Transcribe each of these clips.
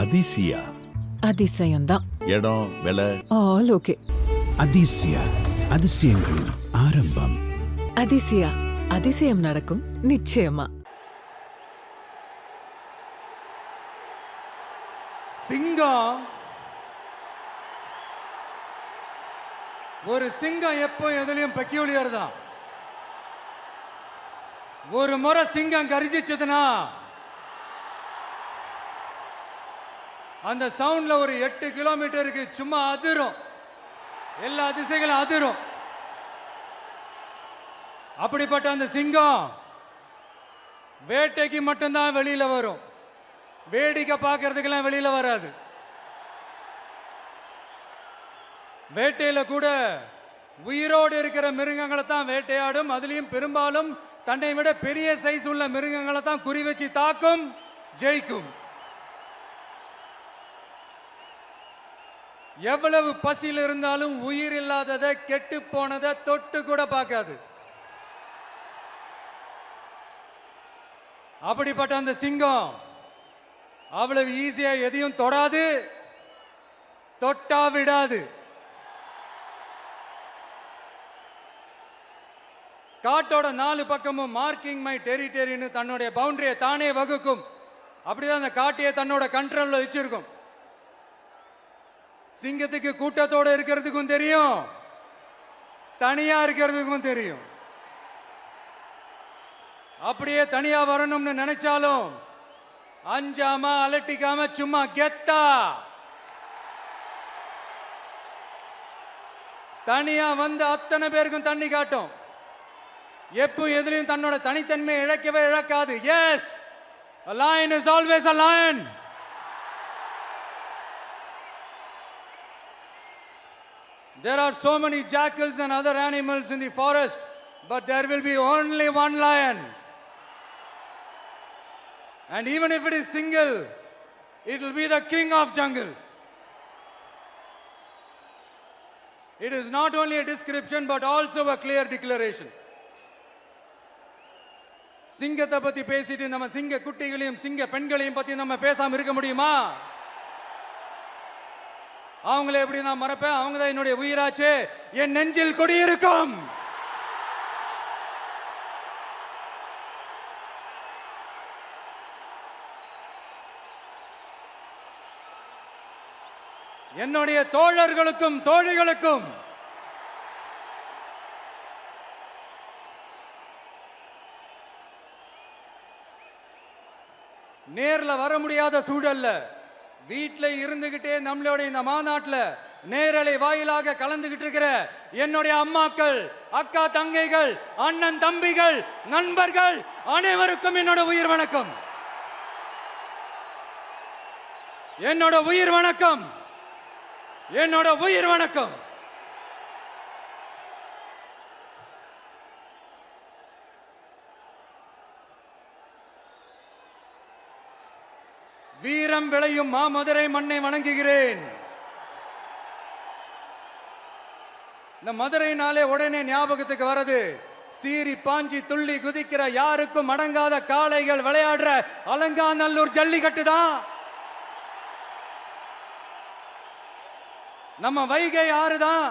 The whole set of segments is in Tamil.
அதிசயா அதிசயம்தான். இடம் விலை ஆல் ஓகே. அதிசயா அதிசயங்களின் ஆரம்பம். அதிசயா அதிசயம் நடக்கும் நிச்சயமா. சிங்கம் ஒரு சிங்கம் எப்போ எதுலயும் பெக்யூலியர் தான். ஒரு முறை சிங்கம் கர்ஜிச்சதுன்னா அந்த சவுண்ட்ல ஒரு 8 கிலோமீட்டருக்கு சும்மா அதிரும், எல்லா திசைகளும் அதிரும். அப்படிப்பட்ட அந்த சிங்கம் வேட்டைக்கு மட்டும்தான் வெளியில வரும், வேடிக்கை பார்க்கறதுக்கெல்லாம் வெளியில வராது. வேட்டையில கூட உயிரோடு இருக்கிற மிருகங்களை தான் வேட்டையாடும். அதுலயும் பெரும்பாலும் தன்னை விட பெரிய சைஸ் உள்ள மிருகங்களை தான் குறி வச்சு தாக்கும், ஜெயிக்கும். எவ்வளவு பசியில் இருந்தாலும் உயிர் இல்லாததை, கெட்டு போனதை தொட்டு கூட பார்க்காது. அப்படிப்பட்ட அந்த சிங்கம் அவ்வளவு ஈஸியா எதையும் தொடாது, தொட்டா விடாது. காட்டோட 4 பக்கமும் மார்க்கிங் மை டெரிட்டரின்னு தன்னுடைய பவுண்டரியை தானே வகுக்கும். அப்படிதான் அந்த காட்டையே தன்னோட கண்ட்ரோல்ல வச்சிருக்கும். சிங்கத்துக்கு கூட்டத்தோட இருக்கிறதுக்கும் தெரியும், தனியா இருக்கிறதுக்கும் தெரியும். அப்படியே தனியா வரணும்னு நினைச்சாலும் அஞ்சாம அலட்டிக்காம சும்மா கெத்தா தனியா வந்து அத்தனை பேருக்கும் தண்ணி காட்டும். எப்போ எதுலயும் தன்னோட தனித்தன்மையை இழக்கவே இழக்காது. Yes, a lion is always a lion. There are so many jackals and other animals in the forest, but there will be only one lion. And even if it is single, it will be the king of jungle. It is not only a description but also a clear declaration. சிங்கத்தை பத்தி பேசிட்டு நம்ம சிங்க குட்டிகளையும் சிங்க பெண்களையும் பத்தி நம்ம பேசாம இருக்க முடியுமா? அவங்கள எப்படி நான் மறப்பேன்? அவங்க தான் என்னுடைய உயிராச்சே, என் நெஞ்சில் குடியிருக்கும். என்னுடைய தோழர்களுக்கும் தோழிகளுக்கும் நேர்ல வர முடியாத சூழல்ல வீட்டில் இருந்துகிட்டே நம்மளோட இந்த மாநாட்டில் நேரலை வாயிலாக கலந்துகிட்டு இருக்கிற என்னுடைய அம்மாக்கள், அக்கா தங்கைகள், அண்ணன் தம்பிகள், நண்பர்கள் அனைவருக்கும் என்னோட உயிர் வணக்கம். என்னோட உயிர் வணக்கம், என்னோட உயிர் வணக்கம். வீரம் விளையும் மாமதுரை மண்ணை வணங்குகிறேன். இந்த மதுரைனாலே உடனே ஞாபகத்துக்கு வரது சீறி பாஞ்சி துள்ளி குதிக்கிற யாருக்கும் அடங்காத காளைகள் விளையாடுற அலங்காநல்லூர் ஜல்லிக்கட்டு தான். நம்ம வைகை ஆறு தான்.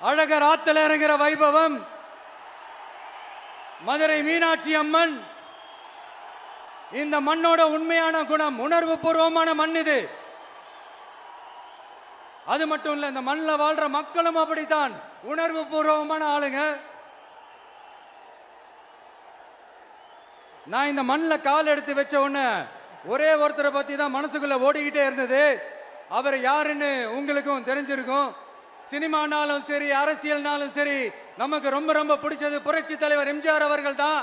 அழகர் ஆத்துல இறங்குற வைபவம், மதுரை மீனாட்சி அம்மன். இந்த மண்ணோட உண்மையான குணம் உணர்வு பூர்வமான மண் இது. அது மட்டும் இல்ல, இந்த மண்ணில் வாழ்ற மக்களும் அப்படித்தான் உணர்வு பூர்வமான ஆளுங்க. நான் இந்த மண்ணில் கால் எடுத்து வச்ச உடனே ஒரே ஒருத்தரை பத்தி தான் மனசுக்குள்ள ஓடிக்கிட்டே இருந்தது. அவர் யாருன்னு உங்களுக்கும் தெரிஞ்சிருக்கும். சினிமானாலும் சரி, அரசியல்னாலும் சரி, நமக்கு ரொம்ப ரொம்ப பிடிச்சது புரட்சி தலைவர் எம்ஜிஆர் அவர்கள் தான்.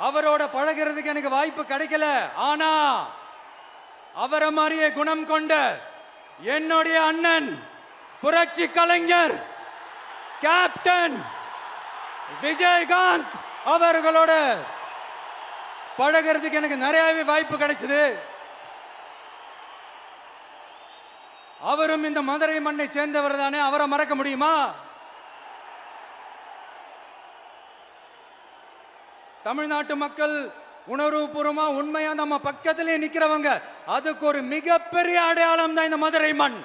அவரோட பழகிறதுக்கு எனக்கு வாய்ப்பு கிடைக்கல. ஆனா அவரை மாதிரியே குணம் கொண்ட என்னுடைய அண்ணன் புரட்சி கலைஞர் கேப்டன் விஜயகாந்த் அவர்களோட பழகிறதுக்கு எனக்கு நிறையவே வாய்ப்பு கிடைச்சது. அவரும் இந்த மதுரை மண்ணை சேர்ந்தவர் தானே, அவரை மறக்க முடியுமா? தமிழ்நாட்டு மக்கள் உணர்வுபூர்வமா உண்மையா நம்ம பக்கத்திலே நிக்கிறவங்க, அதுக்கு ஒரு மிகப்பெரிய அடையாளம் தான் இந்த மதுரை மண்.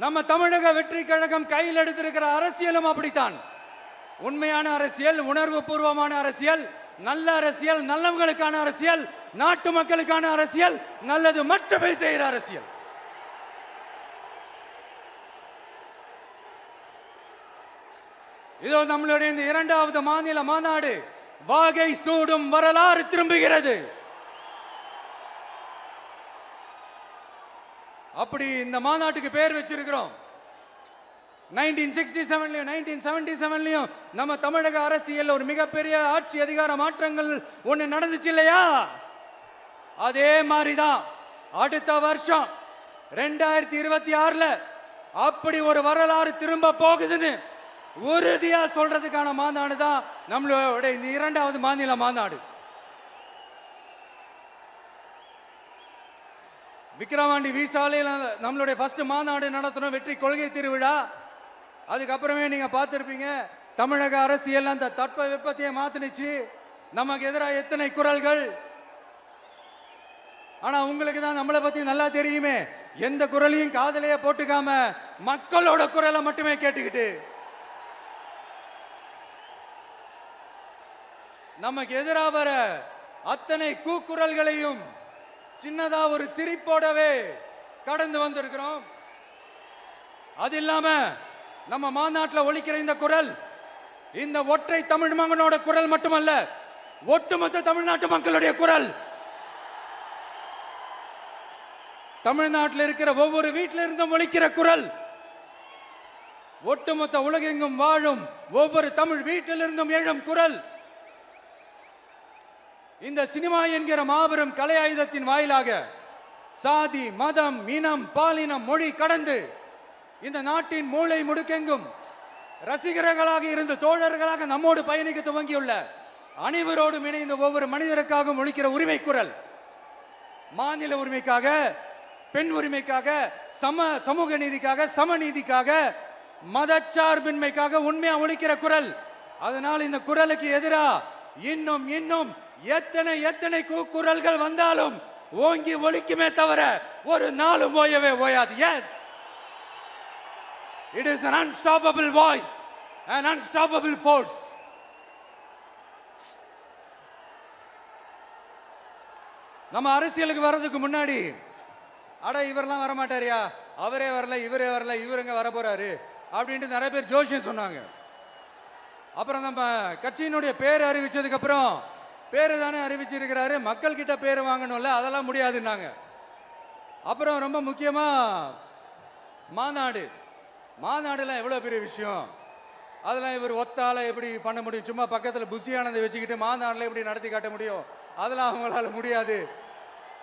நம்ம தமிழக வெற்றி கழகம் கையில் எடுத்திருக்கிற அரசியலும் அப்படித்தான். உண்மையான அரசியல், உணர்வு பூர்வமான அரசியல், நல்ல அரசியல், நல்லவங்களுக்கான அரசியல், நாட்டு மக்களுக்கான அரசியல், நல்லது மட்டுமே செய்கிற அரசியல். இதோ நம்மளுடைய இந்த 2வது மாநில மாநாடு வாகை சூடும் வரலாறு திரும்புகிறது. அப்படி இந்த மாநாட்டுக்கு பேர் வச்சிருக்கிறோம். 1967லயும் 1977லயும் நம்ம தமிழக அரசியல் ஒரு மிகப்பெரிய ஆட்சி அதிகார மாற்றங்கள் ஒண்ணு நடந்துச்சு இல்லையா? அதே மாதிரிதான் அடுத்த வருஷம் 2026ல அப்படி ஒரு வரலாறு திரும்ப போகுதுன்னு உறுதியா சொல்றதுக்கான மாநாடு தான் நம்மளோட இந்த 2வது மாநில மாநாடு. விக்கிரவாண்டி விசாலையில் நம்மளுடைய ஃபர்ஸ்ட் மாநாடு நடத்தணும், வெற்றி கொள்கை திருவிழா. அதுக்கப்புறமே நீங்க பார்த்திருப்பீங்க, தமிழக அரசியல் அந்த தட்ப வெப்பத்தையே மாத்தினுச்சு. நமக்கு எதிராக எத்தனை குரல்கள். ஆனா உங்களுக்கு தான் நம்மளை பத்தி நல்லா தெரியுமே, எந்த குரலையும் காதலையே போட்டுக்காம மக்களோட குரலை மட்டுமே கேட்டுக்கிட்டு நமக்கு எதிராக வர அத்தனை கூக்குரல்களையும் சின்னதா ஒரு சிரிப்போடவே கடந்து வந்திருக்கிறோம். அது இல்லாம நம்ம மாநாட்டில் ஒலிக்கிற இந்த குரல், இந்த ஒற்றை தமிழ் மகனோட குரல் மட்டுமல்ல, ஒட்டுமொத்த தமிழ்நாட்டு மக்களுடைய குரல். தமிழ்நாட்டில் இருக்கிற ஒவ்வொரு வீட்டில இருந்தும் ஒலிக்கிற குரல், ஒட்டுமொத்த உலகெங்கும் வாழும் ஒவ்வொரு தமிழ் வீட்டிலிருந்தும் எழும் குரல். இந்த சினிமா என்கிற மாபெரும் கலை ஆயுதத்தின் வாயிலாக சாதி, மதம், இனம், பாலினம், மொழி கடந்து இந்த நாட்டின் மூளை முடுக்கெங்கும் ரசிகர்களாக இருந்து தோழர்களாக நம்மோடு பயணிக்க துவங்கியுள்ள அனைவரோடும் இணைந்த ஒவ்வொரு மனிதருக்காகவும் ஒலிக்கிற உரிமை குரல். மாநில உரிமைக்காக, பெண் உரிமைக்காக, சமூக நீதிக்காக, சமநீதிக்காக, மதச்சார்பின்மைக்காக உண்மையா ஒலிக்கிற குரல். அதனால் இந்த குரலுக்கு எதிராக இன்னும் இன்னும் எத்தனை குரல்கள் வந்தாலும் ஓங்கி ஒலிக்குமே தவிர ஒரு நாளும் ஓயவே ஓயாது. Yes, it is an unstoppable voice, an unstoppable force. நம்ம அரசியலுக்கு வர்றதுக்கு முன்னாடி, அட இவரெல்லாம் வரமாட்டாரியா, அவரே வரல, இவரே வரல, இவருங்க வர போறாரு அப்படின்ட்டு நிறைய பேர் ஜோஷியம் சொன்னாங்க. அப்புறம் நம்ம கட்சியினுடைய பேர் அறிவிச்சதுக்கு அப்புறம், பேரு தானே அறிவிச்சிருக்கிறாரு, மக்கள் கிட்ட பேர் வாங்கணும்ல, அதெல்லாம் முடியாதுன்னாங்க. அப்புறம் ரொம்ப முக்கியமா மாநாடுலாம் எவ்வளவு பெரிய விஷயம், அதெல்லாம் இவர் ஒத்தால எப்படி பண்ண முடியும், சும்மா பக்கத்தில் புசியானதை வச்சுக்கிட்டு மாநாடுல எப்படி நடத்தி காட்ட முடியும், அதெல்லாம் அவங்களால முடியாது.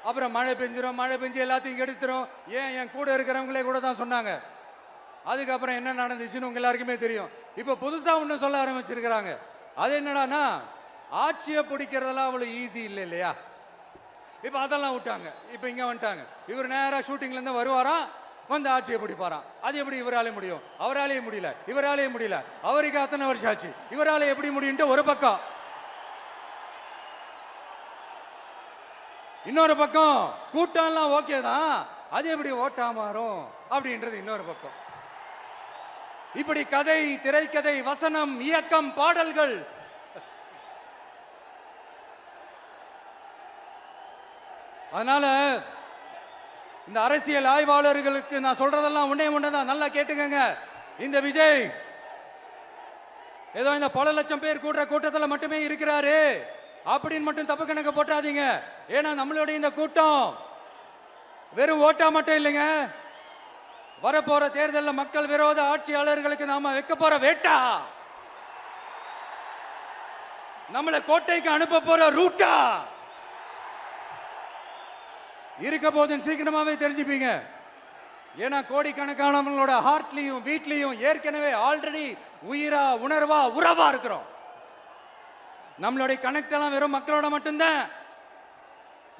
அப்புறம் மழை பெஞ்சு எல்லாத்தையும் எடுத்துரும், ஏன் என் கூட இருக்கிறவங்களே கூட தான் சொன்னாங்க. அதுக்கப்புறம் என்ன நடந்துச்சுன்னு உங்க எல்லாருக்குமே தெரியும். இப்ப புதுசா ஒண்ணு சொல்ல ஆரம்பிச்சிருக்கிறாங்க. அது என்னடானா, ஆட்சியை பிடிக்கிறதெல்லாம் அவ்வளவு ஈஸி இல்லை இல்லையா. இப்ப அதெல்லாம் விட்டாங்க, இப்ப இங்க வந்துட்டாங்க. இவர் நேரா ஷூட்டிங்ல இருந்து வருவாராம், வந்து ஆட்சியை பிடிப்பாராம். அது எப்படி இவராலே முடியும், அவராலே முடியல, இவராலே முடியல, அவருக்கு அத்தனை வருஷம் ஆச்சு, இவராலே எப்படி முடியும்ட்டு ஒரு பக்கம். இன்னொரு பக்கம் கூட்டம்லாம் ஓகே தான், அது எப்படி ஓட்டா மாறும் அப்படின்றது இன்னொரு பக்கம். இப்படி கதை, திரைக்கதை, வசனம், இயக்கம், பாடல்கள், அதனால இந்த அரசியல் ஆய்வாளர்களுக்கு நான் சொல்றதெல்லாம் ஒன்னேதான், நல்லா கேட்டுக்கங்க. இந்த விஜய் ஏதோ இந்த பல லட்சம் பேர் கூடுற கூட்டத்தில் மட்டுமே இருக்கிறாரு அப்படின்னு மட்டும் தப்பு கணக்கு போட்டாதீங்க. ஏன்னா நம்மளுடைய இந்த கூட்டம் வெறும் ஓட்டா மட்டும் இல்லைங்க, வரப்போற தேர்தலில் மக்கள் விரோத ஆட்சியாளர்களுக்கு நாம வைக்க போற வேட்டா, நம்மளை கோட்டைக்கு அனுப்ப போற ரூட்டா இருக்க போதுன்னு சீக்கிரமாவே தெரிஞ்சுப்பீங்க. ஏன்னா கோடிக்கணக்கானவங்களோட ஹார்ட்லயும் வீட்லயும் ஏற்கனவே ஆல்ரெடி உயிரா, உணர்வா, உறவா இருக்கிறோம். நம்மளுடைய கனெக்ட் எல்லாம் வெறும் மக்களோட மட்டும்தான்.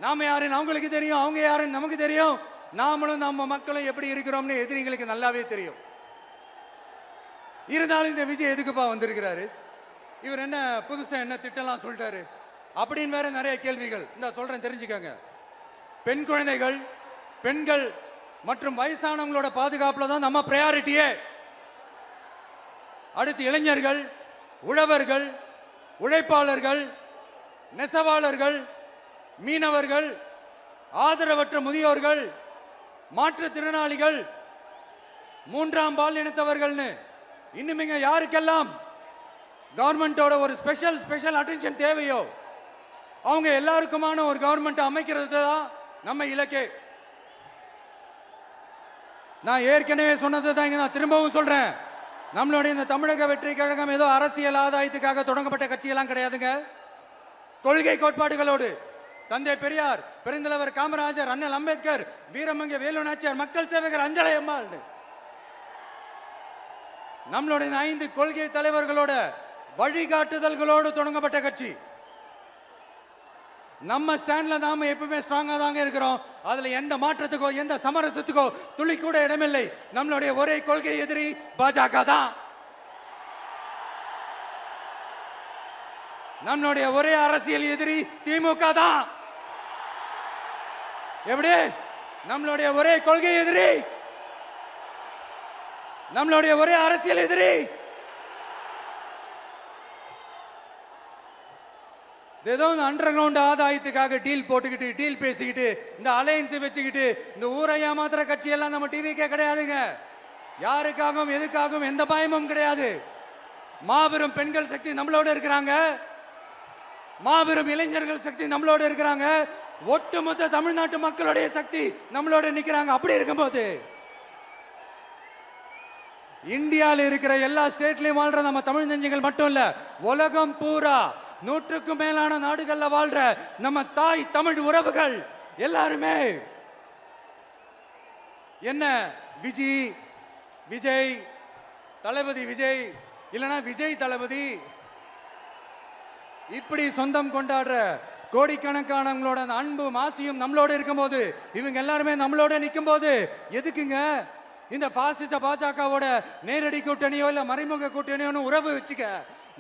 நாம யாருன்னு அவங்களுக்கு தெரியும், அவங்க யாருன்னு நமக்கு தெரியும். நாமளும் நம்ம மக்களும் எப்படி இருக்கிறோம்னு எதிரிங்களுக்கு நல்லாவே தெரியும். இருந்தாலும் இந்த விஜய் எதுக்குப்பா வந்திருக்கிறாரு, இவர் என்ன புதுசா என்ன திட்டம்லாம் சொல்லிட்டாரு அப்படின்னு வேற நிறைய கேள்விகள். இந்த சொல்றேன் தெரிஞ்சுக்கங்க. பெண் குழந்தைகள், பெண்கள் மற்றும் வயசானவங்களோட பாதுகாப்புல தான் நம்ம பிரையாரிட்டியே. அடுத்து இளைஞர்கள், உழவர்கள், உழைப்பாளர்கள், நெசவாளர்கள், மீனவர்கள், ஆதரவற்ற முதியோர்கள், மாற்றுத்திறனாளிகள், மூன்றாம் பால் இனத்தவர்கள்னு இன்னும் யாருக்கெல்லாம் கவர்மெண்டோட ஒரு ஸ்பெஷல் அட்டென்ஷன் தேவையோ அவங்க எல்லாருக்குமான ஒரு கவர்மெண்ட் அமைக்கிறது தான் நம்ம இலக்கே. நான் ஏற்கனவே சொன்னது தான் இங்க நான் திரும்பவும் சொல்றேன். நம்மளுடைய இந்த தமிழக வெற்றி கழகம் ஏதோ அரசியல் ஆதாயத்துக்காக தொடங்கப்பட்ட கட்சியெல்லாம் கிடையாதுங்க. கொள்கை கோட்பாடுகளோடு தந்தை பெரியார், பெருந்தலைவர் காமராஜர், அண்ணல் அம்பேத்கர், வீரமங்க வேலு நாச்சியார், மக்கள் சேவகர் அஞ்சலை அம்மாள், நம்மளுடைய 5 கொள்கை தலைவர்களோட வழிகாட்டுதல்களோடு தொடங்கப்பட்ட கட்சி. நம்ம ஸ்டாண்ட்ல நாம எப்பவுமே ஸ்ட்ராங்கா தாங்க இருக்கிறோம். அதுல எந்த மாற்றத்துக்கோ எந்த சமரசத்துக்கோ துளி கூட இடமில்லை. நம்மளுடைய ஒரே கொள்கை எதிரி பாஜக தான். நம்மளுடைய ஒரே அரசியல் எதிரி திமுக தான். எப்படி? நம்மளுடைய ஒரே கொள்கை எதிரி, நம்மளுடைய ஒரே அரசியல் எதிரி ஏதோ இந்த அண்டர் கிரவுண்ட் ஆதாயத்துக்காக டீல் போட்டுக்கிட்டு, டீல் பேசிக்கிட்டு, இந்த அலையன்ஸ் வச்சுக்கிட்டு இந்த ஊரை ஏமாத்துற கட்சி எல்லாம் நம்ம டிவிக்கே கிடையாதுங்க. யாருக்காகவும் எதுக்காகவும் எந்த பயமும் கிடையாது. மாபெரும் பெண்கள் சக்தி நம்மளோட இருக்கிறாங்க. மாபெரும் இளைஞர்கள் சக்தி நம்மளோட இருக்கிறாங்க. ஒட்டுமொத்த தமிழ்நாட்டு மக்களுடைய சக்தி நம்மளோட நிக்கிறாங்க. அப்படி இருக்கும்போது இந்தியாவில் இருக்கிற எல்லா ஸ்டேட்லயும் வாழ்ற நம்ம தமிழ் நெஞ்சங்கள் மட்டும் இல்ல, உலகம் பூரா 100க்கும் மேலான நாடுகள்ல வாழ்ற நம்ம தாய் தமிழ் உறவுகள் எல்லாருமே என்ன விஜய் தளபதி விஜய் இல்லனா விஜய் தளபதி இப்படி சொந்தம் கொண்டாடுற கோடிக்கணக்கானவங்களோட அன்பு மாசியும் நம்மளோட இருக்கும்போது, இவங்க எல்லாருமே நம்மளோட நிற்கும் போது எதுக்குங்க இந்த பாசிச பாஜகவோட நேரடி கூட்டணியோ இல்ல மறைமுக கூட்டணியோ உறவு வச்சுக்க?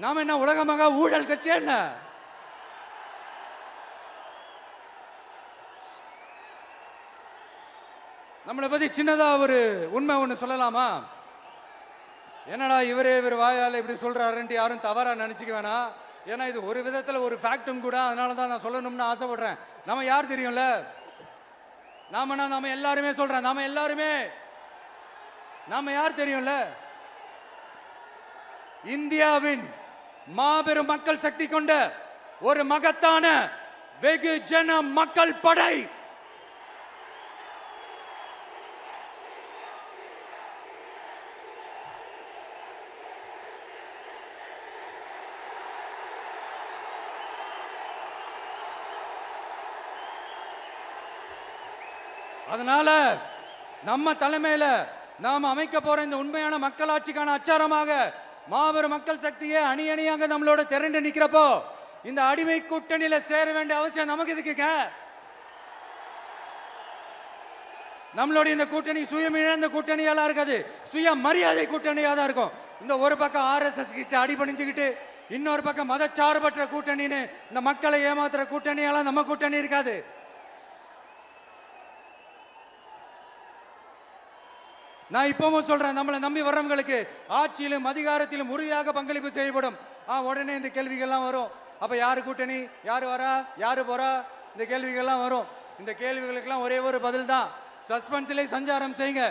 நாம என்ன உலகமாக ஊழல் கட்சி? என்ன நம்மளை பத்தி சின்னதா ஒரு உண்மை ஒண்ணு சொல்லலாமா? என்னடா இவர் வாயால இப்படி சொல்றாருன்ட்டு யாரும் தவறா நினைச்சுக்க வேணாம். ஏன்னா இது ஒரு விதத்துல ஒரு ஃபேக்டும் கூட. அதனாலதான் நான் சொல்லணும்னு ஆசைப்படுறேன். நம்ம யார் தெரியும்ல? நாம எல்லாருமே சொல்றேன். நாம யார் தெரியும்ல? இந்தியாவின் மாபெரும் மக்கள் சக்தி கொண்ட ஒரு மகத்தான வெகுஜன மக்கள் படை. அதனால நம்ம தலைமையில நாம் அமைக்க போற இந்த உண்மையான மக்களாட்சிக்கான அச்சாரமாக மாபெரும் மக்கள் சக்தியே அணி அணியாக நம்மளோட திரண்டு நிக்கிறப்போ இந்த அடிமை கூட்டணியில சேர வேண்டிய அவசியம் நமக்கு இருக்குங்க. நம்மளுடைய இந்த கூட்டணி சுயம் இழந்த கூட்டணியால இருக்காது, சுய மரியாதை கூட்டணியா தான் இருக்கும். இந்த ஒரு பக்கம் RSS கிட்ட அடிபணிஞ்சுக்கிட்டு, இன்னொரு பக்கம் மதச்சார்பற்ற கூட்டணின்னு இந்த மக்களை ஏமாத்துற கூட்டணியால நம்ம கூட்டணி இருக்காது. நான் இப்பவும் சொல்றேன், நம்மளை நம்பி வர்றவங்களுக்கு ஆட்சியிலும் அதிகாரத்திலும் உறுதியாக பங்களிப்பு செய்யப்படும். உடனே இந்த கேள்விகள்லாம் வரும். அப்ப யாரு கூட்டணி, யாரு வரா, யாரு போறா, இந்த கேள்விகள்லாம் வரும். இந்த கேள்விகளுக்கெல்லாம் ஒரே ஒரு பதில் தான், சஸ்பென்ஸ்ல சஞ்சாரம் செய்யுங்க.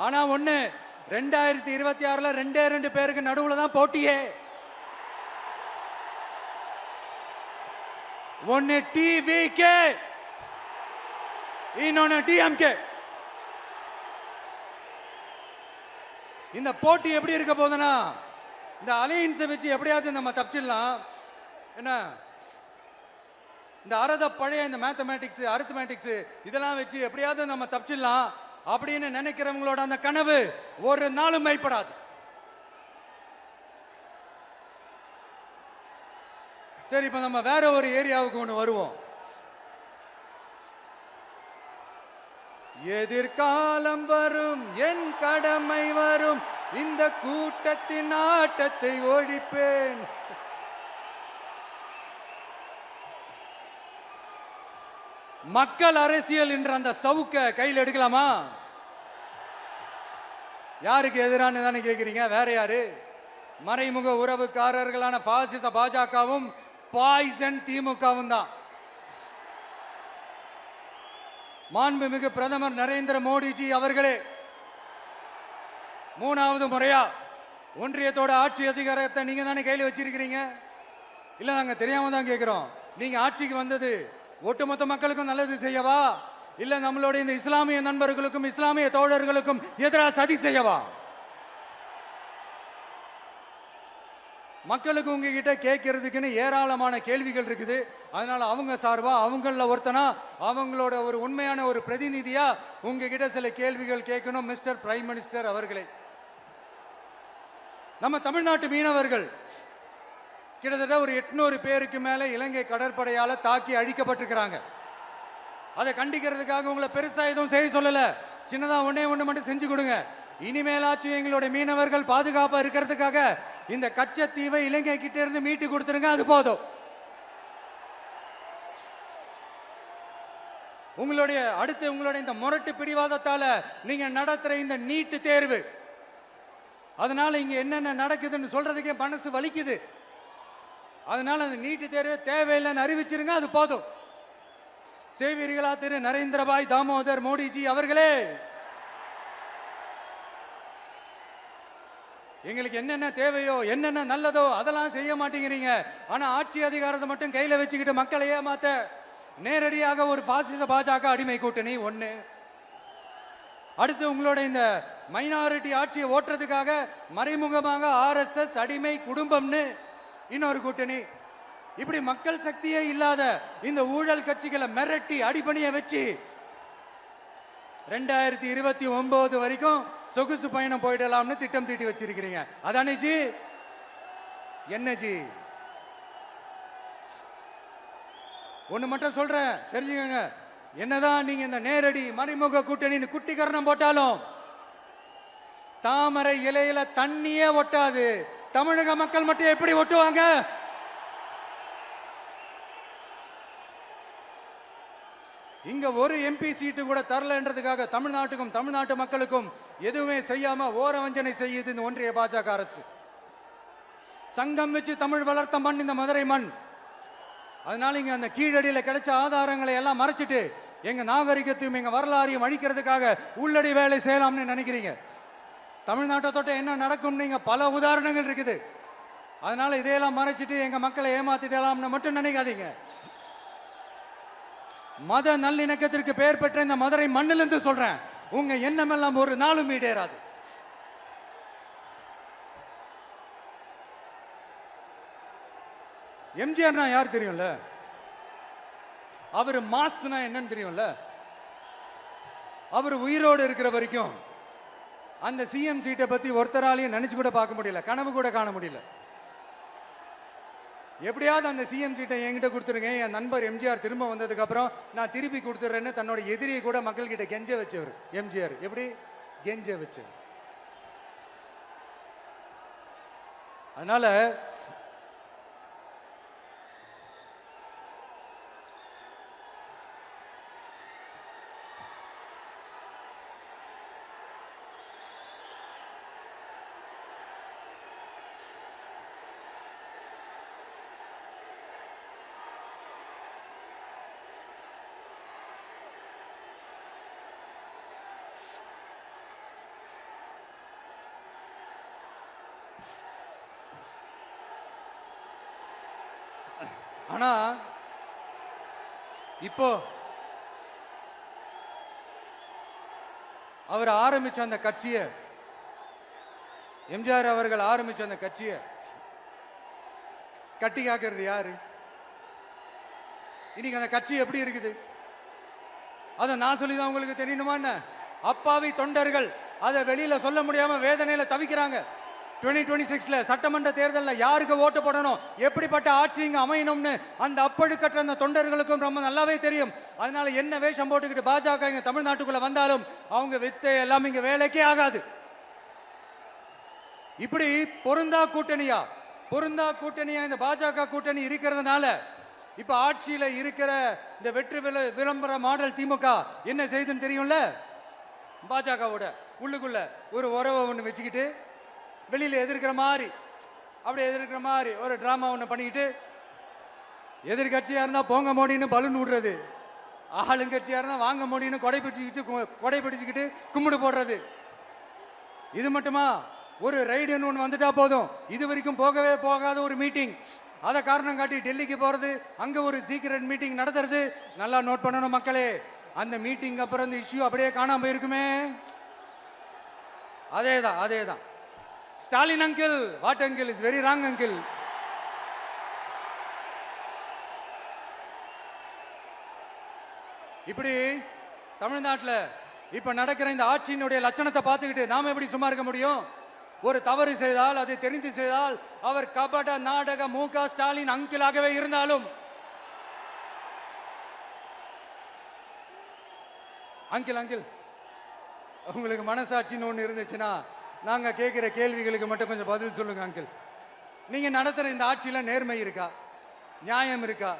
ஆனா ஒண்ணு, 2026ல 2 பேருக்கு நடுவுல தான் போட்டியே. ஒன்னு டிவிகே, இன்னொன்னு டிஎம்கே. இந்த போட்டி எப்படி இருக்க போதுன்னா, இந்த அலையன்ஸை வச்சு எப்படியாவது நம்ம தப்பிச்சிடலாம். என்ன இந்த பழைய இந்த மேத்தமேட்டிக்ஸ், அரித்மேட்டிக்ஸ் இதெல்லாம் வச்சு எப்படியாவது நம்ம தப்பிச்சிடலாம் அப்படின்னு நினைக்கிறவங்களோட அந்த கனவு ஒரு நாளும் மைப்படாது. சரி, இப்ப நம்ம வேற ஒரு ஏரியாவுக்கு ஒன்று வருவோம். எதிர்காலம் வரும், என் கடமை வரும், இந்த கூட்டத்தின் ஆட்டத்தை ஒழிப்பேன். மக்கள் அரசியல் என்ற அந்த சவுக்க கையில் எடுக்கலாமா? யாருக்கு எதிரான தானே கேட்குறீங்க? வேற யாரு? மறைமுக உறவுக்காரர்களான பாசிச பாஜகவும் பாய்சன் திமுகவும் தான். மாண்புமிகு பிரதமர் நரேந்திர மோடிஜி அவர்களே, 3வது முறையா ஒன்றியத்தோட ஆட்சி அதிகாரத்தை நீங்க தானே கையில் வச்சிருக்கிறீங்க. இல்ல நாங்க தெரியாம தான் கேட்கிறோம். நீங்க ஆட்சிக்கு வந்தது ஒட்டுமொத்த மக்களுக்கும் நல்லது செய்யவா, இல்ல நம்மளுடைய இந்த இஸ்லாமிய நண்பர்களுக்கும் இஸ்லாமிய தோழர்களுக்கும் எதிராக சதி செய்யவா? மக்களுக்கு உங்ககிட்ட கேட்கறதுக்குன்னு ஏராளமான கேள்விகள் இருக்குது. அதனால அவங்க சார்பா அவங்கள ஒருத்தனா அவங்களோட ஒரு உண்மையான ஒரு பிரதிநிதியா உங்ககிட்ட சில கேள்விகள் கேட்கணும். மிஸ்டர் பிரைம் மினிஸ்டர் அவர்களே, நம்ம தமிழ்நாட்டு மீனவர்கள் கிட்டத்தட்ட ஒரு 800 பேருக்கு மேல இலங்கை கடற்படையால தாக்கி அழிக்கப்பட்டிருக்கிறாங்க. அதை கண்டிக்கிறதுக்காக உங்களை பெருசா எதுவும் செய்ய சொல்லல, சின்னதா ஒண்ணே ஒண்ணு மட்டும் செஞ்சு கொடுங்க. இனிமேலாச்சும் எங்களுடைய மீனவர்கள் பாதுகாப்பா இருக்கிறதுக்காக இந்த கச்சத்தீவை இலங்கை கிட்ட இருந்து மீட்டு கொடுத்துருங்க, அது போதும். உங்களுடைய இந்த முரட்டு பிடிவாதத்தால நீங்க நடத்துற இந்த நீட்டு தேர்வு, அதனால இங்க என்னென்ன நடக்குதுன்னு சொல்றதுக்கே மனசு வலிக்குது. அதனால அந்த நீட்டு தேர்வு தேவையில்லைன்னு அறிவிச்சிருங்க, அது போதும். செய்வீர்களா திரு நரேந்திரபாய் தாமோதர் மோடிஜி அவர்களே? எங்களுக்கு என்னென்ன தேவையோ என்னென்ன நல்லதோ அதெல்லாம் செய்ய மாட்டேங்கிறீங்க. ஆனா ஆட்சி அதிகாரத்தை மட்டும் கையில வச்சுக்கிட்டு மக்களை ஏமாத்த நேரடியாக ஒரு பாசிச பாஜக அடிமை கூட்டணி ஒண்ணு. அடுத்து உங்களோட இந்த மைனாரிட்டி ஆட்சியை ஓட்டுறதுக்காக மறைமுகமாக RSS அடிமை குடும்பம்னு இன்னொரு கூட்டணி. இப்படி மக்கள் சக்தியே இல்லாத இந்த ஊழல் கட்சிகளை மிரட்டி அடிபணிய வச்சு 2029 வரைக்கும் சொகுசு பயணம் போயிடலாம்னு திட்டம் தீட்டி வச்சிருக்கிறீங்க. அதானே ஜி? என்ன ஜி? ஒண்ணு மட்டும் சொல்றேன், தெரிஞ்சுக்கங்க. என்னதான் நீங்க இந்த நேரடி மறைமுக கூட்டணி குட்டிகரணம் போட்டாலும் தாமரை இலையில தண்ணியே ஒட்டாது. தமிழக மக்கள் மட்டும் எப்படி ஒட்டுவாங்க? இங்க ஒரு MP சீட்டு கூட தரலன்றதுக்காக தமிழ்நாட்டுக்கும் தமிழ்நாட்டு மக்களுக்கும் எதுவுமே செய்யாம ஓரவஞ்சனை செய்யுது இந்த ஒன்றிய பாஜக அரசு. சங்கம் வச்சு தமிழ் வளர்த்த மண் இந்த மதுரை மண். அதனால இங்க அந்த கீழடியில கிடைச்ச ஆதாரங்களை எல்லாம் மறைச்சிட்டு எங்க நாகரிகத்தையும் எங்க வரலாறையும் அழிக்கிறதுக்காக உள்ளடி வேலை செய்யலாம்னு நினைக்கிறீங்க. தமிழ்நாட்டை தொட்ட என்ன நடக்கும் நீங்க பல உதாரணங்கள் இருக்குது. அதனால இதையெல்லாம் மறைச்சிட்டு எங்க மக்களை ஏமாத்திடலாம்னு மட்டும் நினைக்காதீங்க. மத நல்லிணக்கத்திற்கு பெயர் பெற்ற இந்த மதுரை மண்ணிலிருந்து சொல்றேன், உங்க எண்ணம் எல்லாம் ஒரு நாளும் ஈடேறாது. எம்ஜிஆர்னா யார் தெரியும்ல? அவர் மாஸ்னா என்னன்னு தெரியும்ல? அவர் உயிரோடு இருக்கிற வரைக்கும் அந்த சிஎம் சீட்டை பத்தி ஒருத்தராலையும் நினைச்சு கூட பார்க்க முடியல, கனவு கூட காண முடியல. எப்படியாவது அந்த சிஎம் சீட்டை என்கிட்ட கொடுத்துருங்க, என் நண்பர் எம்ஜிஆர் திரும்ப வந்ததுக்கு அப்புறம் நான் திருப்பி கொடுத்துட்றேன்னு தன்னோட எதிரியை கூட மக்கள் கிட்ட கெஞ்ச வச்சவர் எம்ஜிஆர். எப்படி கெஞ்ச வச்சவர்? அதனால ஆனா இப்போ அவர் ஆரம்பிச்ச அந்த கட்சியை, எம்ஜிஆர் அவர்கள் ஆரம்பிச்ச அந்த கட்சியை கட்டி காக்கிறது யாரு? இன்னைக்கு அந்த கட்சி எப்படி இருக்குது அதை நான் சொல்லிதான் உங்களுக்கு தெரியணுமா என்ன? அப்பாவி தொண்டர்கள் அதை வெளியில சொல்ல முடியாம வேதனையில தவிக்கிறாங்க. 2026 சட்டமன்ற தேர்தலில் யாருக்கு ஓட்டு போடணும், எப்படிப்பட்ட ஆட்சி இங்க அமையணும்னு அந்த அப்பழுக்கற்ற அந்த தொண்டர்களுக்கும் ரொம்ப நல்லாவே தெரியும். அதனால என்ன வேஷம் போட்டுக்கிட்டு பாஜக இங்க தமிழ்நாட்டுக்குள்ள வந்தாலும் அவங்க வித்தை எல்லாம் இங்க வேலைக்கே ஆகாது. இப்படி பொருந்தா கூட்டணியா இந்த பாஜக கூட்டணி இருக்கிறதுனால இப்ப ஆட்சியில இருக்கிற இந்த வெற்றி விளம்பர மாடல் திமுக என்ன செய்யுதுன்னு தெரியும்ல? பாஜகவோட உள்ளுக்குள்ள ஒரு உறவை ஒன்று வச்சுக்கிட்டு வெளியில எதிர்க்கிற மாதிரி, அப்படி எதிர்க்கிற மாதிரி ஒரு டிராமா ஒன்று பண்ணிக்கிட்டு, எதிர்கட்சியா இருந்தா போங்க மோடின்னு பலூன் விடுறது, ஆளுங்கட்சியா இருந்தா வாங்க மோடின்னு கொடை பிடிச்சுக்கிட்டு கும்பிடு போடுறது. இது மட்டுமா? ஒரு ரைடுன்னு ஒன்று வந்துட்டா போதும், இது வரைக்கும் போகவே போகாத ஒரு மீட்டிங், அதை காரணம் காட்டி டெல்லிக்கு போறது, அங்க ஒரு சீக்கிரட் மீட்டிங் நடத்துறது. நல்லா நோட் பண்ணணும் மக்களே, அந்த மீட்டிங் அப்புறம் இந்த இஷ்யூ அப்படியே காணாம போயிருக்குமே. அதேதான் Stalin uncle, what uncle is very wrong uncle. இப்படி தமிழ்நாட்டில் இப்ப நடக்கிற இந்த ஆட்சியினுடைய லட்சணத்தை பார்த்துக்கிட்டு நாம எப்படி சும்மா இருக்க முடியும்? ஒரு தவறு செய்தால், அதை தெரிந்து செய்தால், அவர் கபட நாடக மு.க. ஸ்டாலின் அங்கிளாகவே இருந்தாலும், அங்கிள் உங்களுக்கு மனசாட்சின்னு ஒன்று இருந்துச்சுன்னா நாங்க கேட்கிற கேள்விகளுக்கு மட்டும் கொஞ்சம் பதில் சொல்லுங்க அங்கிள். நீங்க நடத்துற இந்த ஆட்சியில நேர்மை இருக்கா? நியாயம் இருக்கா?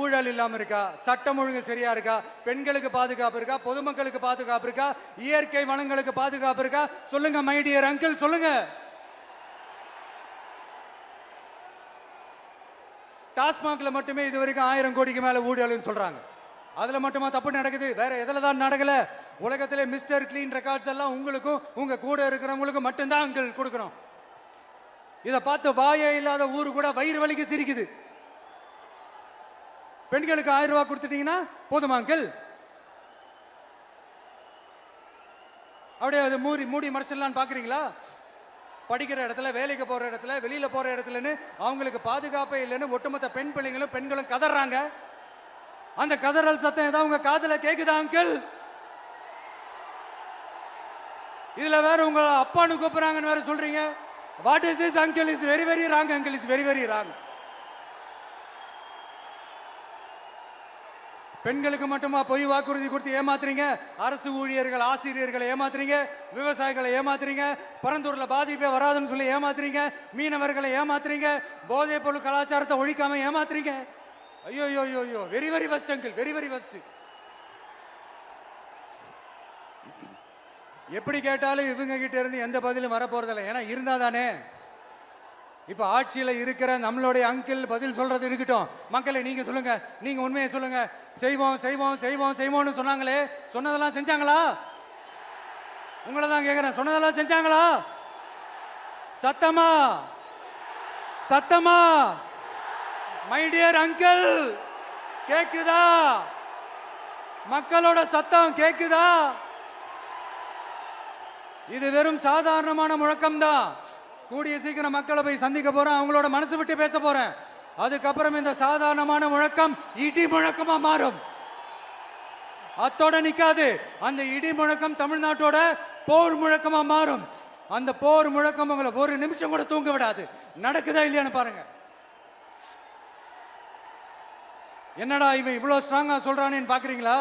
ஊழல் இல்லாம இருக்கா? சட்டம் ஒழுங்கு சரியா இருக்கா? பெண்களுக்கு பாதுகாப்பு இருக்கா? பொதுமக்களுக்கு பாதுகாப்பு இருக்கா? இயற்கை வளங்களுக்கு பாதுகாப்பு இருக்கா? சொல்லுங்க மை டியர் அங்கிள், சொல்லுங்க. டாஸ்மாக்ல மட்டுமே இது வரைக்கும் 1000 கோடிக்கு மேல ஊழல்னு சொல்றாங்க. அதுல மட்டுமா தப்பு நடக்குது? வேற எதுல தான் நடக்கல? உலகத்திலே மிஸ்டர் கிளீன் ரெக்கார்ட்ஸ் எல்லாம் உங்களுக்கும் உங்க கூட இருக்கிறவங்களுக்கும் மட்டும்தான் அங்கிள் கொடுக்கணும். இதை பார்த்து வாயே இல்லாத ஊரு கூட வயிறு வலிக்கு சிரிக்குது. பெண்களுக்கு 1000 ரூபாய் கொடுத்துட்டீங்கன்னா போதுமா அங்கிள்? அப்படியே அது மூடி மறைச்சிடலான்னு பாக்குறீங்களா? படிக்கிற இடத்துல, வேலைக்கு போற இடத்துல, வெளியில போற இடத்துலன்னு அவங்களுக்கு பாதுகாப்பே இல்லைன்னு ஒட்டுமொத்த பெண்களும் கதறாங்க. அந்த கதறல் சத்தம் ஏதாவது உங்க காதுல கேக்குதா அங்கிள்? இதுல வேற உங்க அப்பான்னு கூப்பிடுறாங்கன்னு வேற சொல்றீங்க. What is this uncle? Is very very wrong uncle, is very very wrong. பெண்களுக்கு மட்டுமா பொய் வாக்குறுதி கொடுத்து ஏமாத்துறீங்க? அரசு ஊழியர்கள், ஆசிரியர்களை ஏமாத்துறீங்க, விவசாயிகளை ஏமாத்துறீங்க, பரந்தூர்ல பாதிப்பே வராதுன்னு சொல்லி ஏமாத்துறீங்க, மீனவர்களை ஏமாத்துறீங்க, போதைப் பொருள் கலாச்சாரத்தை ஒழிக்காம ஏமாத்துறீங்க. ஐயோ, very very first uncle, very very first. எப்படி கேட்டாலும் இவங்க கிட்ட இருந்து எந்த பதிலும் வரப்போறதில்லை. ஏன்னா இருந்தா தானே. இப்ப ஆட்சியில இருக்கிற நம்மளுடைய அங்கிள் பதில் சொல்றது இருக்கட்டும். மக்களை நீங்க சொல்லுங்க, நீங்க உண்மையை சொல்லுங்க. செய்வோம்னு சொன்னாங்களே, சொன்னதெல்லாம் செஞ்சாங்களா? உங்களை தான் கேட்கிறேன், சொன்னதெல்லாம் செஞ்சாங்களா? சத்தமா மை டியர் அங்கிள், கேக்குதா? மக்களோட சத்தம் கேக்குதா? இது வெறும் சாதாரணமான முழக்கம் தான். கூடிய சீக்கிரம் மக்களை போய் சந்திக்க போறேன், அவங்களோட மனசு விட்டு பேச போறேன். அதுக்கப்புறம் இந்த சாதாரணமான முழக்கம் இடி முழக்கமா மாறும். அத்தோட நிக்காது. அந்த இடி முழக்கம் தமிழ்நாட்டோட போர் முழக்கமா மாறும். அந்த போர் முழக்கம் உங்களை ஒரு நிமிஷம் கூட தூங்க விடாது. நடக்குதா இல்லையான்னு பாருங்க. என்னடா இவன் இவ்வளவு ஸ்ட்ராங்கா சொல்றானேன்னு பாக்குறீங்களா?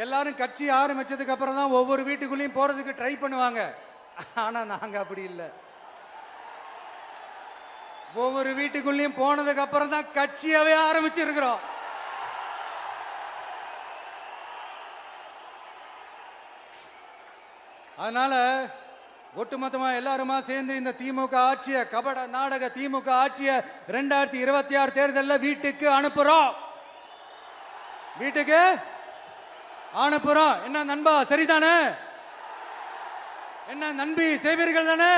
எல்லாரும் கட்சி ஆரம்பிச்சதுக்கு அப்புறம் தான் ஒவ்வொரு வீட்டுக்குள்ளேயும் போறதுக்கு ட்ரை பண்ணுவாங்க. ஆனா நாங்க அப்படி இல்லை. ஒவ்வொரு வீட்டுக்குள்ளேயும் போனதுக்கு அப்புறம் தான் கட்சியாவே ஆரம்பிச்சிருக்கிறோம். அதனால ஒட்டுமொத்தமா எல்லாருமா சேர்ந்து இந்த திமுக ஆட்சிய, கபட நாடக திமுக ஆட்சிய 2026 தேர்தலில் வீட்டுக்கு அனுப்புறோம். வீட்டுக்கு அனுப்புறோம். என்ன நண்பா, சரிதானே? என்ன நண்பி, செய்வீர்கள் தானே?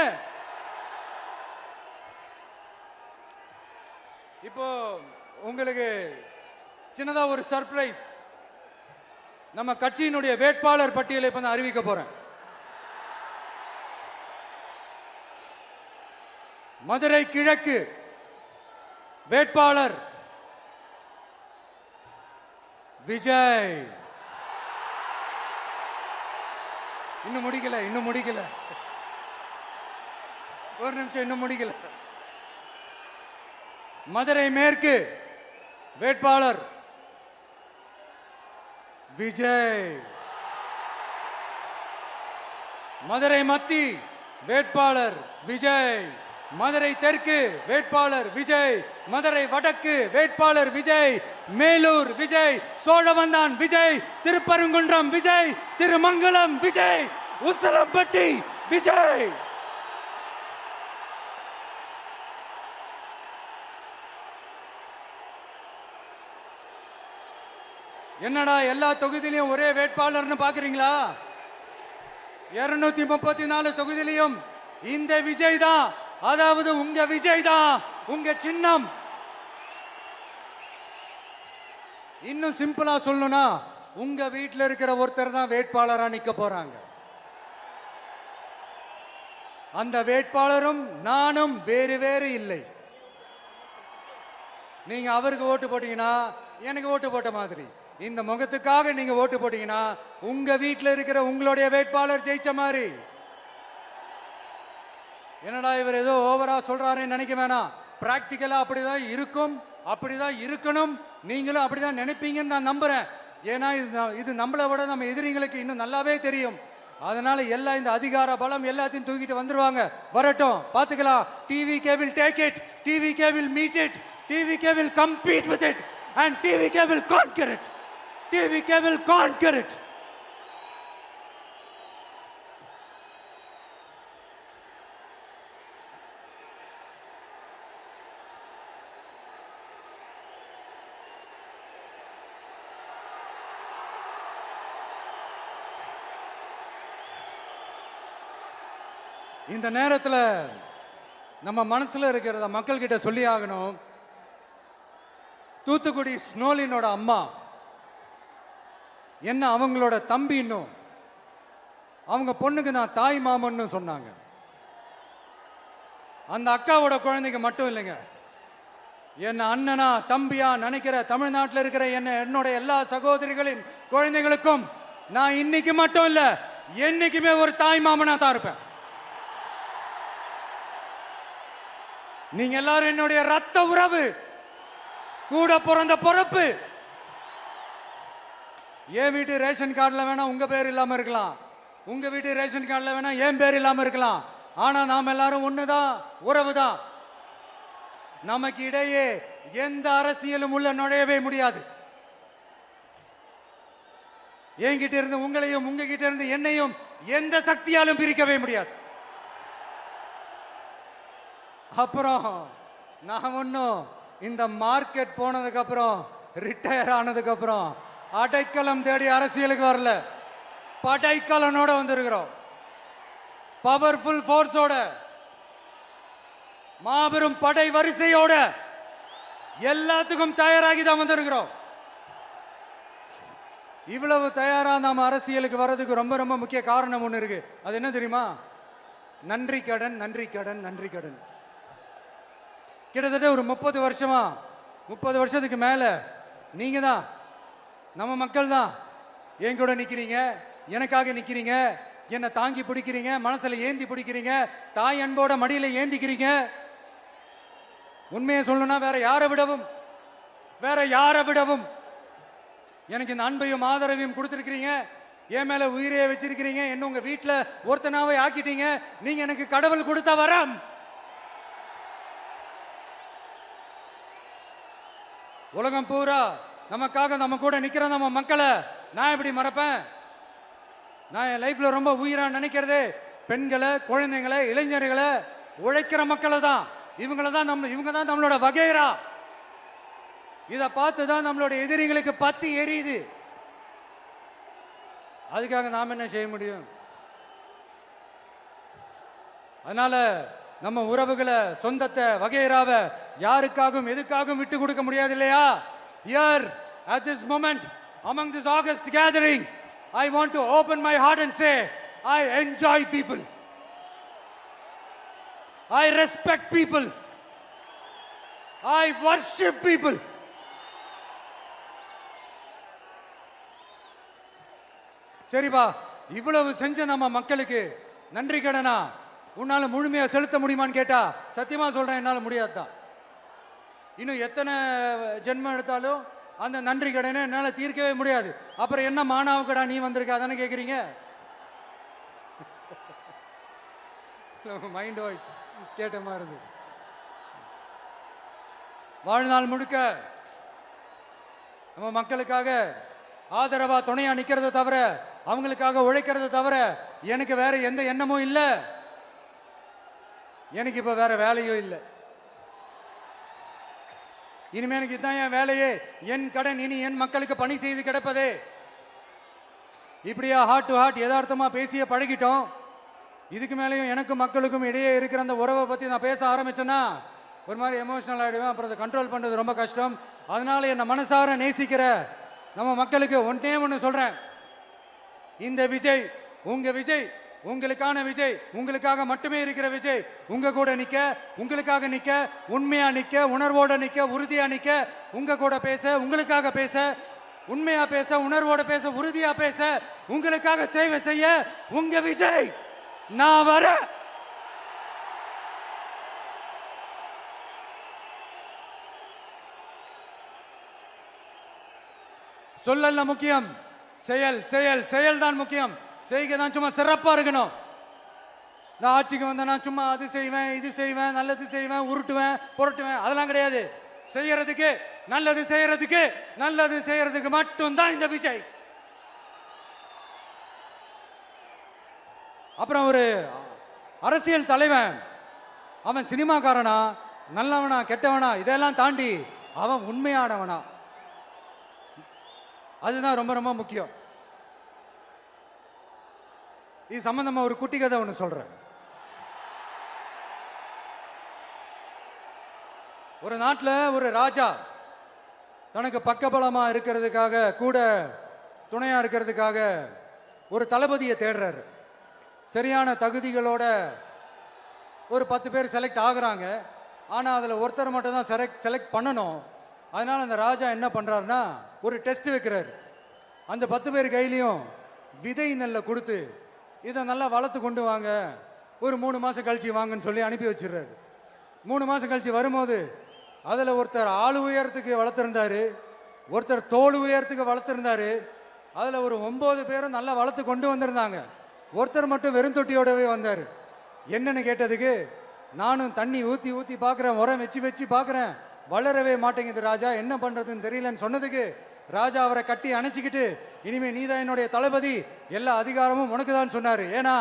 இப்போ உங்களுக்கு சின்னதா ஒரு சர்ப்ரைஸ். நம்ம கட்சியினுடைய வேட்பாளர் பட்டியலை இப்ப நான் அறிவிக்க போறேன். மதுரை கிழக்கு வேட்பாளர் விஜய். இன்னும் முடிக்கல. ஒரு நிமிஷம், இன்னும் முடிக்கல. மதுரை மேற்கு வேட்பாளர் விஜய். மதுரை மத்தி வேட்பாளர் விஜய். மதுரை தெற்கு வேட்பாளர் விஜய், மதுரை வடக்கு வேட்பாளர் விஜய், மேலூர் விஜய், சோழவந்தான் விஜய், திருப்பரங்குன்றம் விஜய், திருமங்கலம் விஜய், உசிலம்பட்டி விஜய். என்னடா எல்லா தொகுதியிலையும் ஒரே வேட்பாளர்னு பாக்குறீங்களா? 234 தொகுதியிலையும் இந்த விஜய் தான், அதாவது உங்க விஜய் தான் உங்க சின்னம். இன்னும் சிம்பிளா சொல்லணும்னா உங்க வீட்டில் இருக்கிற ஒருத்தர் தான் வேட்பாளரா நிக்க போறாங்க. அந்த வேட்பாளரும் நானும் வேறு வேறு இல்லை. நீங்க அவருக்கு ஓட்டு போட்டீங்கன்னா எனக்கு ஓட்டு போட்ட மாதிரி, இந்த முகத்துக்காக நீங்க ஓட்டு போட்டீங்கன்னா உங்க வீட்டில் இருக்கிற உங்களுடைய வேட்பாளர் ஜெயிச்ச மாதிரி. என்னடா இவர் ஏதோ ஓவரா சொல்றாருன்னு நினைக்க வேணாம். பிராக்டிக்கலா அப்படிதான் இருக்கும், அப்படிதான் இருக்கணும். நீங்களும் அப்படிதான் நினைப்பீங்கன்னு நான் நம்புறேன். ஏன்னா இது நம்மளை விட நம்ம எதிரிங்களுக்கு இன்னும் நல்லாவே தெரியும். அதனால எல்லாம் இந்த அதிகார பலம் எல்லாத்தையும் தூக்கிட்டு வந்துருவாங்க. வரட்டும், பார்த்துக்கலாம். TVK will take it, TVK will meet it, TVK will compete with it and TVK will conquer it, TVK will conquer it. இந்த நேரத்தில் நம்ம மனசுல இருக்கிறத மக்கள் கிட்ட சொல்லி ஆகணும். தூத்துக்குடி ஸ்னோலினோட அம்மா என்ன அவங்களோட தம்பி, இன்னும் அவங்க பொண்ணுக்கு நான் தாய் மாமன்னு சொன்னாங்க. அந்த அக்காவோட குழந்தைக்கு மட்டும் இல்லைங்க, என்ன அண்ணனா தம்பியா நினைக்கிற தமிழ்நாட்டில் இருக்கிற என்னோட எல்லா சகோதரிகளின் குழந்தைகளுக்கும் நான் இன்னைக்கு மட்டும் இல்ல, என்னைக்குமே ஒரு தாய் மாமனா தான் இருப்பேன். நீங்க எல்லாரும் என்னுடைய ரத்த உறவு, கூட பிறந்த பொறுப்பு. என் வீட்டு ரேஷன் கார்டுல வேணா உங்க பேர் இல்லாம இருக்கலாம், உங்க வீட்டு ரேஷன் கார்டுல வேணா என் பேர் இல்லாம இருக்கலாம். ஆனா நாம் எல்லாரும் ஒண்ணுதான், உறவு தான். நமக்கு இடையே எந்த அரசியலும் உள்ள நுழையவே முடியாது. என்கிட்ட இருந்து உங்களையும் உங்ககிட்ட இருந்து என்னையும் எந்த சக்தியாலும் பிரிக்கவே முடியாது. அப்புறம் நான் ஒன்றும் இந்த மார்க்கெட் போனதுக்கு அப்புறம், ரிட்டையர் ஆனதுக்கு அப்புறம் அடைக்கலம் தேடி அரசியலுக்கு வரல, படைக்கலனோட வந்திருக்கிறோம். பவர்ஃபுல் ஃபோர்ஸோட, மாபெரும் படை வரிசையோட, எல்லாத்துக்கும் தயாராகி தான் வந்திருக்கிறோம். இவ்வளவு தயாரா நாம அரசியலுக்கு வர்றதுக்கு ரொம்ப ரொம்ப முக்கிய காரணம் ஒன்று இருக்கு. அது என்ன தெரியுமா? நன்றி கடன், நன்றி கடன், நன்றி கடன். கிட்டத்தட்ட ஒரு 30 வருஷமா, 30 வருஷத்துக்கு மேல நீங்க தான், நம்ம மக்கள் தான் என் கூட நிக்கிறீங்க, எனக்காக நிக்கிறீங்க, என்னை தாங்கி பிடிக்கிறீங்க, மனசுல ஏந்தி பிடிக்கிறீங்க, தாய் அன்போட மடியில ஏந்திக்கிறீங்க. உண்மையை சொல்லணும்னா வேற யாரை விடவும் எனக்கு இந்த அன்பையும் ஆதரவையும் கொடுத்துருக்கிறீங்க. என் மேல உயிரையே வச்சிருக்கிறீங்க. என்ன உங்க வீட்டில் ஒருத்தனாவே ஆக்கிட்டீங்க. நீங்க எனக்கு கடவுள் கொடுத்த வரம். உலகம் பூரா நமக்காக நம்ம கூட நிக்கிற நம்ம மக்களை நான் எப்படி மறப்பேன்? நான் என் லைஃப்ல ரொம்ப உயிரா நினைக்கிறதே பெண்களை, குழந்தைங்களை, இளைஞர்களை, உழைக்கிற மக்களை தான். இவங்க தான் நம்மளோட வகைரா. இதை பார்த்து தான் நம்மளோட எதிரிகளுக்கு பத்தி எரியுது. அதுக்காக நாம் என்ன செய்ய முடியும்? அதனால நம்ம உறவுகளை, சொந்தத்தை, வகைராவை யாருக்காகவும் எதுக்காகவும் விட்டு கொடுக்க முடியாது இல்லையா? Here at this moment among this August gathering, I want to open my heart and say I enjoy people, I respect people, I worship people. சரிப்பா, இவ்வளவு செஞ்ச நம்ம மக்களுக்கு நன்றி கடனா உன்னால முழுமையா செலுத்த முடியுமான்னு கேட்டா சத்தியமா சொல்றேன், என்னால முடியாதுதான். இன்னும் எத்தனை ஜென்மம் எடுத்தாலும் அந்த நன்றி கடனை என்னால தீர்க்கவே முடியாது. அப்புறம் என்ன மானாவுக்கடா நீ வந்திருக்க தானே கேக்குறீங்க? மைண்ட் வாய்ஸ் கேட்ட மாதிரி இருந்தது. வாழ்நாள் முழுக்க நம்ம மக்களுக்காக ஆதரவா துணையா நிக்கிறத தவிர, அவங்களுக்காக உழைக்கிறத தவிர எனக்கு வேற எந்த எண்ணமும் இல்லை. எனக்கு இப்ப வேற வேலையும் இல்லை. இனிமே எனக்கு இதுதான் என் வேலையே, என் கடன். இனி என் மக்களுக்கு பணி செய்து கிடப்பதே. இப்படியா ஹார்ட் டு ஹார்ட் யதார்த்தமா பேசிய பழகிட்டோம். இதுக்கு மேலேயும் எனக்கும் மக்களுக்கும் இடையே இருக்கிற அந்த உறவை பத்தி நான் பேச ஆரம்பிச்சேன்னா ஒரு மாதிரி எமோஷனல் ஆகிடுவேன். அப்புறம் அதை கண்ட்ரோல் பண்ணுறது ரொம்ப கஷ்டம். அதனால என்னை மனசார நேசிக்கிற நம்ம மக்களுக்கு ஒன்றே ஒன்று சொல்கிறேன். இந்த விஜய் உங்கள் விஜய், உங்களுக்கான விஜய், உங்களுக்காக மட்டுமே இருக்கிற விஜய். உங்கள் கூட நிற்க, உங்களுக்காக நிற்க, உண்மையாக நிற்க, உணர்வோடு நிற்க, உறுதியாக நிற்க, உங்கள் கூட பேச, உங்களுக்காக பேச, உண்மையாக பேச, உணர்வோடு பேச, உறுதியாக பேச, உங்களுக்காக சேவை செய்ய உங்கள் விஜய் நான் வரேன். சொல்லல்ல முக்கியம், செயல் செயல் செயல் தான் முக்கியம். செய்கை தான் சும்மா சிறப்பா இருக்கணும். நான் ஆட்சிக்கு வந்தேன்னா சும்மா அது செய்வேன், இது செய்வேன், நல்லது செய்வேன், உருட்டுவேன், புரட்டுவேன், அதெல்லாம் கிடையாது. செய்யறதுக்கு, நல்லது செய்யறதுக்கு, நல்லது செய்யறதுக்கு மட்டும்தான் இந்த விஜய். அப்புறம் ஒரு அரசியல் தலைவன் அவன் சினிமாக்காரனா, நல்லவனா, கெட்டவனா, இதெல்லாம் தாண்டி அவன் உண்மையானவனா, அதுதான் ரொம்ப ரொம்ப முக்கியம். இது சம்பந்தமா ஒரு குட்டி கதை ஒன்று சொல்றேன். ஒரு நாட்டில் ஒரு ராஜா தனக்கு பக்கபலமா இருக்கிறதுக்காக, கூட துணையா இருக்கிறதுக்காக ஒரு தளபதியை தேடுறாரு. சரியான தகுதிகளோட ஒரு 10 பேர் செலக்ட் ஆகுறாங்க. ஆனால் அதில் ஒருத்தர் மட்டும் தான் செலக்ட் பண்ணணும். அதனால் அந்த ராஜா என்ன பண்ணுறாருன்னா ஒரு டெஸ்ட் வைக்கிறார். அந்த 10 பேர் கையிலையும் விதை நெல்லை கொடுத்து இதை நல்லா வளர்த்து கொண்டு வாங்க, ஒரு 3 மாதம் கழிச்சு வாங்கன்னு சொல்லி அனுப்பி வச்சிடுறாரு. 3 மாதம் கழிச்சு வரும்போது அதில் ஒருத்தர் ஆள் உயரத்துக்கு வளர்த்துருந்தாரு, ஒருத்தர் தோல் உயரத்துக்கு வளர்த்துருந்தாரு. அதில் ஒரு 9 பேரும் நல்லா வளர்த்து கொண்டு வந்திருந்தாங்க. ஒருத்தர் மட்டும் வெறும் தொட்டியோடவே வந்தார். என்னன்னு கேட்டதுக்கு, நானும் தண்ணி ஊற்றி ஊற்றி பார்க்குறேன், உரம் வச்சு வச்சு பார்க்குறேன், வளரவே மாட்டேங்குது ராஜா, என்ன பண்ணுறதுன்னு தெரியலன்னு சொன்னதுக்கு ராஜா அவரை கட்டி அணைச்சிக்கிட்டு, இனிமே நீதான் என்னுடைய தளபதி, எல்லா அதிகாரமும் உனக்கு தான் சொன்னார். ஏன்னா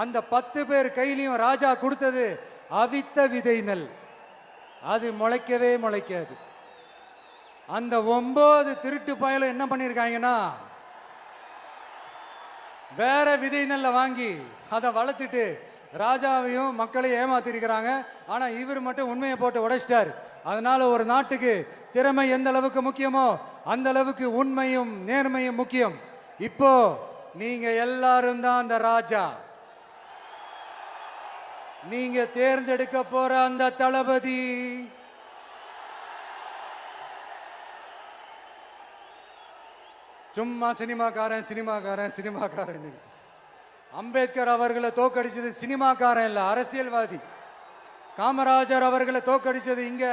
அந்த 10 பேர் கையிலையும் ராஜா கொடுத்தது அவித்த விதை நெல், அது முளைக்கவே முளைக்காது. அந்த 9 திருட்டு பயலும் என்ன பண்ணியிருக்காங்கன்னா வேற விதை நெல்லை வாங்கி அதை வளர்த்துட்டு ராஜாவையும் மக்களையும் ஏமாத்திருக்கிறாங்க. ஆனா இவர் மட்டும் உண்மையை போட்டு உடைச்சிட்டார். அதனால ஒரு நாட்டுக்கு திறமை எந்த அளவுக்கு முக்கியமோ அந்த அளவுக்கு உண்மையும் நேர்மையும் முக்கியம். இப்போ நீங்க எல்லாரும் தான் அந்த ராஜா. நீங்க தேர்ந்தெடுக்க போற அந்த தளபதி சும்மா சினிமாக்காரன் சினிமாக்காரன் சினிமாக்காரன். அம்பேத்கர் அவர்களை தோக்கடிச்சது சினிமாக்காரன் இல்ல, அரசியல்வாதி. காமராஜர் அவர்களை தோக்கடிச்சது, இங்க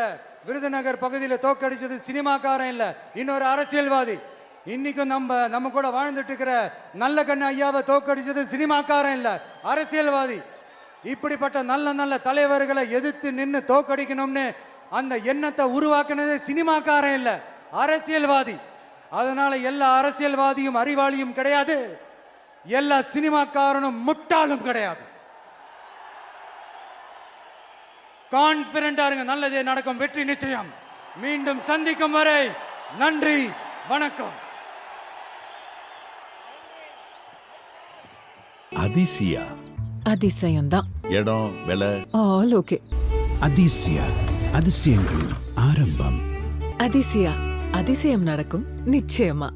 விருதுநகர் பகுதியில் தோக்கடிச்சது சினிமாக்காரன் இல்ல, இன்னொரு அரசியல்வாதி. இன்னைக்கும் நம்ம கூட வாழ்ந்துட்டு இருக்கிற நல்ல கண்ணு ஐயாவை தோக்கடிச்சது சினிமாக்காரன் இல்ல, அரசியல்வாதி. இப்படிப்பட்ட நல்ல நல்ல தலைவர்களை எதிர்த்து நின்று தோக்கடிக்கணும்னு அந்த எண்ணத்தை உருவாக்குனது சினிமாக்காரன் இல்ல, அரசியல்வாதி. அதனால எல்லா அரசியல்வாதியும் அறிவாளியும் கிடையாது, எல்லா சினிமாக்காரனும் முட்டாளும் கிடையாது. கான்பிடண்டா இருங்க, நல்லதே நடக்கும், வெற்றி நிச்சயம். மீண்டும் சந்திக்கும் வரை நன்றி, வணக்கம். அதிசயா அதிசயம்தான். இடம் விலை ஆல் ஓகே. அதிசயா அதிசயங்களின் ஆரம்பம். அதிசயா அதிசயம் நடக்கும் நிச்சயமா.